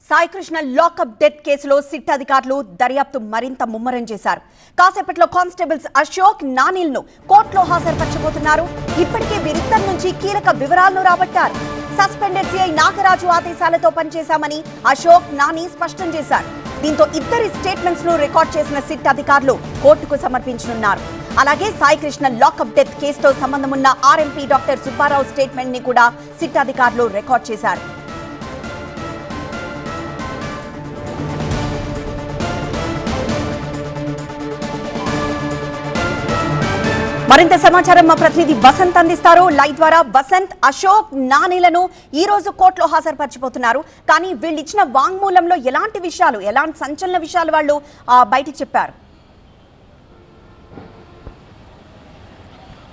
Saikrishna lockup death కేసులో SIT అధికారులు దర్యాప్తు మరింత ముమ్మరం చేశారు. కాసేపట్లో కానిస్టేబుల్స్ అశోక్, నానిల్ను కోర్టులో హాజరుపరచబోతున్నారు. ఇప్పటికే వీరిద్దరి నుంచి కీలక వివరాలను రాబట్టారు. సస్పెండెడ్ సిఐ నాగరాజు ఆదేశాలతో పనిచేశామని అశోక్, నాని స్పష్టం చేశారు. దీంతో ఇద్దరి స్టేట్మెంట్స్ ను రికార్డ్ చేసిన సిట్ అధికారులు కోర్టుకు సమర్పించనున్నారు. అలాగే సాయికృష్ణ లాకప్ డెత్ కేసుతో సంబంధమున్న ఆర్ఎంపీ డాక్టర్ సుబ్బారావు స్టేట్మెంట్ ని కూడా సిట్ అధికారులు రికార్డ్ చేశారు. మరింత సమాచారం మా ప్రతినిధి వసంత్ అందిస్తారు లైవ్ ద్వారా. వసంత్, అశోక్, నానిలను ఈ రోజు కోర్టులో హాజరుపరచబోతున్నారు. కానీ వీళ్ళు ఇచ్చిన వాంగ్మూలంలో ఎలాంటి సంచలన విషయాలు వాళ్ళు బయటికి చెప్పారు?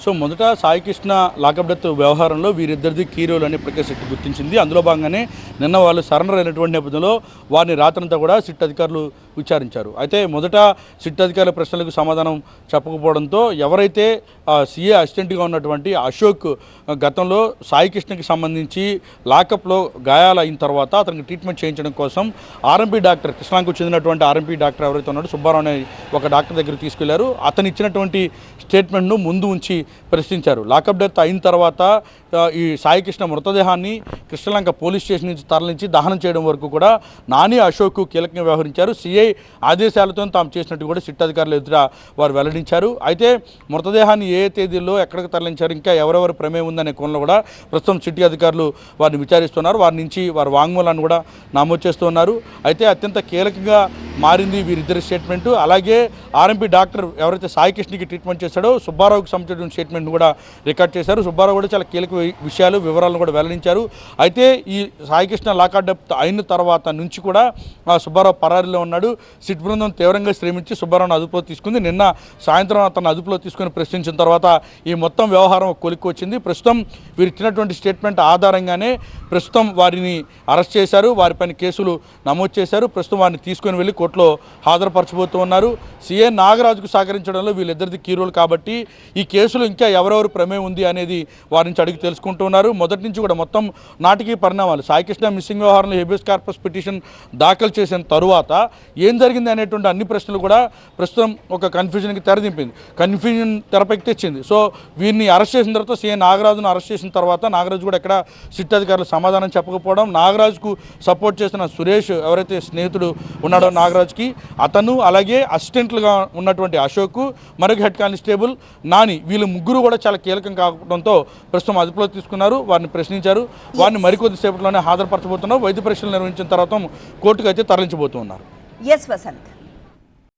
సో మొదట సాయికృష్ణ లాకప్ డెత్ వ్యవహారంలో వీరిద్దరిది కీ రోల్ అని ఇప్పటికే సిట్ గుర్తించింది. అందులో భాగంగానే నిన్న వాళ్ళు సరెండర్ అయినటువంటి నేపథ్యంలో వారిని రాత్రంతా కూడా సిట్ అధికారులు విచారించారు. అయితే మొదట సిట్ అధికారుల ప్రశ్నలకు సమాధానం చెప్పకపోవడంతో ఎవరైతే సిఏ అసిస్టెంట్గా ఉన్నటువంటి అశోక్ గతంలో సాయికృష్ణకి సంబంధించి లాకప్లో గాయాలు అయిన తర్వాత అతనికి ట్రీట్మెంట్ చేయించడం కోసం ఆర్ఎంపీ డాక్టర్, కృష్ణాకు చెందినటువంటి ఆర్ఎంపీ డాక్టర్ ఎవరైతే ఉన్నాడో సుబ్బారావు అనే ఒక డాక్టర్ దగ్గరికి తీసుకెళ్లారు. అతను ఇచ్చినటువంటి స్టేట్మెంట్ను ముందు ఉంచి ప్రశ్నించారు. లాకప్ డెత్ అయిన తర్వాత ఈ సాయికృష్ణ మృతదేహాన్ని కృష్ణలంక పోలీస్ స్టేషన్ నుంచి తరలించి దహనం చేయడం వరకు కూడా నాని, అశోక్ కీలకంగా వ్యవహరించారు. సిఐ ఆదేశాలతో తాము చేసినట్టు కూడా సిట్ అధికారులు ఎదుట వారు వెల్లడించారు. అయితే మృతదేహాన్ని ఏ తేదీల్లో ఎక్కడికి తరలించారు, ఇంకా ఎవరెవరు ప్రమేయం ఉందనే కోణంలో కూడా ప్రస్తుతం సిటీ అధికారులు వారిని విచారిస్తున్నారు. వారి నుంచి వారి వాంగ్మూలాన్ని కూడా నమోదు చేస్తున్నారు. అయితే అత్యంత కీలకంగా మారింది వీరిద్దరి స్టేట్మెంటు. అలాగే ఆర్ఎంపీ డాక్టర్ ఎవరైతే సాయికృష్ణకి ట్రీట్మెంట్ చేశాడో సుబ్బారావుకి సంబంధించిన స్టేట్మెంట్ కూడా రికార్డ్ చేశారు. సుబ్బారావు కూడా చాలా కీలక విషయాలు, వివరాలను కూడా వెల్లడించారు. అయితే ఈ సాయికృష్ణ లాకప్ డెత్ అయిన తర్వాత నుంచి కూడా సుబ్బారావు పరారీలో ఉన్నాడు. సిట్ బృందం తీవ్రంగా శ్రమించి సుబ్బారావును అదుపులో తీసుకుంది. నిన్న సాయంత్రం అతను అదుపులో తీసుకుని ప్రశ్నించిన తర్వాత ఈ మొత్తం వ్యవహారం కొలిక్కి వచ్చింది. ప్రస్తుతం వీరు ఇచ్చినటువంటి స్టేట్మెంట్ ఆధారంగానే ప్రస్తుతం వారిని అరెస్ట్ చేశారు. వారిపైన కేసులు నమోదు చేశారు. ప్రస్తుతం వారిని తీసుకుని వెళ్ళి కోర్టులో హాజరుపరచబోతూ ఉన్నారు. సిఏ నాగరాజుకు సహకరించడంలో వీళ్ళిద్దరిది కీ రోల్ కాబట్టి ఈ కేసులో ఇంకా ఎవరెవరు ప్రమేయం ఉంది అనేది వారి నుంచి అడిగి తెలుసుకుంటున్నారు. మొదటి నుంచి కూడా మొత్తం నాటికీ పరిణామాలు, సాయికృష్ణ మిస్సింగ్ వ్యవహారంలో హేబియస్ కార్పస్ పిటిషన్ దాఖలు చేసిన తరువాత ఏం జరిగింది అనేటువంటి అన్ని ప్రశ్నలు కూడా ప్రస్తుతం ఒక కన్ఫ్యూజన్కి తెరదింపింది, కన్ఫ్యూజన్ తెరపైకి తెచ్చింది. సో వీరిని అరెస్ట్ చేసిన తర్వాత సిఐ నాగరాజును అరెస్ట్ చేసిన తర్వాత నాగరాజు కూడా ఎక్కడ సిట్ అధికారులు సమాధానం చెప్పకపోవడం, నాగరాజుకు సపోర్ట్ చేసిన సురేష్ ఎవరైతే స్నేహితుడు ఉన్నాడో నాగరాజుకి, అతను అలాగే అసిస్టెంట్లుగా ఉన్నటువంటి అశోక్, మరొక హెడ్ కానిస్టేబుల్ నాని, వీళ్ళు ముగ్గురు కూడా చాలా కీలకం కావడంతో ప్రస్తుతం అదుపులో తీసుకున్నారు. వారిని ప్రశ్నించారు. వారిని మరికొద్దిసేపట్లోనే హాజరుపరచబోతున్నారు. వైద్య పరీక్షలు నిర్వహించిన తర్వాత కోర్టుకు అయితే తరలించబోతున్నారు. ఎస్ వసంత్.